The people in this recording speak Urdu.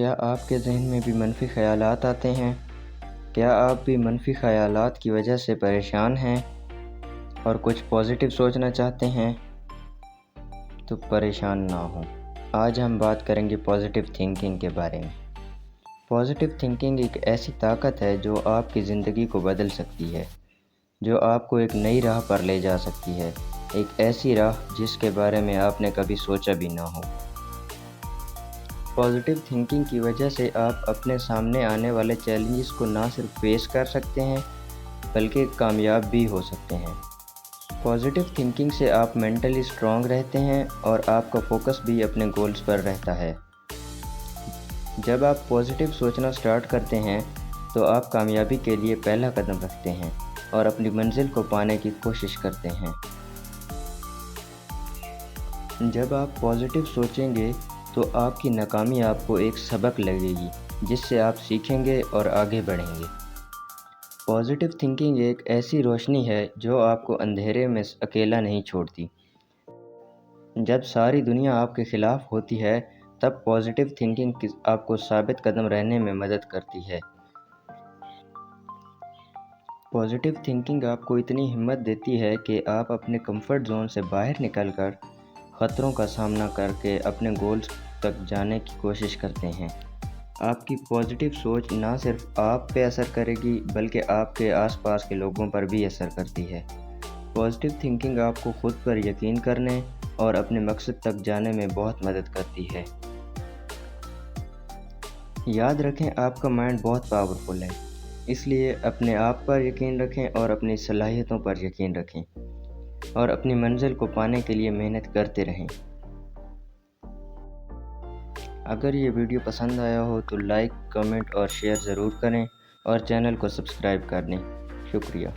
کیا آپ کے ذہن میں بھی منفی خیالات آتے ہیں؟ کیا آپ بھی منفی خیالات کی وجہ سے پریشان ہیں اور کچھ پازیٹیو سوچنا چاہتے ہیں؟ تو پریشان نہ ہوں، آج ہم بات کریں گے پازیٹیو تھنکنگ کے بارے میں۔ پازیٹیو تھنکنگ ایک ایسی طاقت ہے جو آپ کی زندگی کو بدل سکتی ہے، جو آپ کو ایک نئی راہ پر لے جا سکتی ہے، ایک ایسی راہ جس کے بارے میں آپ نے کبھی سوچا بھی نہ ہو۔ پازیٹیو تھنکنگ کی وجہ سے آپ اپنے سامنے آنے والے چیلنجز کو نہ صرف فیس کر سکتے ہیں بلکہ کامیاب بھی ہو سکتے ہیں۔ پازیٹیو تھنکنگ سے آپ مینٹلی اسٹرانگ رہتے ہیں اور آپ کا فوکس بھی اپنے گولز پر رہتا ہے۔ جب آپ پازیٹیو سوچنا سٹارٹ کرتے ہیں تو آپ کامیابی کے لیے پہلا قدم رکھتے ہیں اور اپنی منزل کو پانے کی کوشش کرتے ہیں۔ جب آپ پازیٹیو سوچیں گے تو آپ کی ناکامی آپ کو ایک سبق لگے گی جس سے آپ سیکھیں گے اور آگے بڑھیں گے۔ پازیٹیو تھنکنگ ایک ایسی روشنی ہے جو آپ کو اندھیرے میں اکیلا نہیں چھوڑتی۔ جب ساری دنیا آپ کے خلاف ہوتی ہے تب پازیٹیو تھنکنگ آپ کو ثابت قدم رہنے میں مدد کرتی ہے۔ پازیٹیو تھنکنگ آپ کو اتنی ہمت دیتی ہے کہ آپ اپنے کمفرٹ زون سے باہر نکل کر خطروں کا سامنا کر کے اپنے گولز تک جانے کی کوشش کرتے ہیں۔ آپ کی پازیٹیو سوچ نہ صرف آپ پہ اثر کرے گی بلکہ آپ کے آس پاس کے لوگوں پر بھی اثر کرتی ہے۔ پازیٹیو تھنکنگ آپ کو خود پر یقین کرنے اور اپنے مقصد تک جانے میں بہت مدد کرتی ہے۔ یاد رکھیں، آپ کا مائنڈ بہت پاورفل ہے، اس لیے اپنے آپ پر یقین رکھیں اور اپنی صلاحیتوں پر یقین رکھیں اور اپنی منزل کو پانے کے لیے محنت کرتے رہیں۔ اگر یہ ویڈیو پسند آیا ہو تو لائک، کمنٹ اور شیئر ضرور کریں اور چینل کو سبسکرائب کر دیں۔ شکریہ۔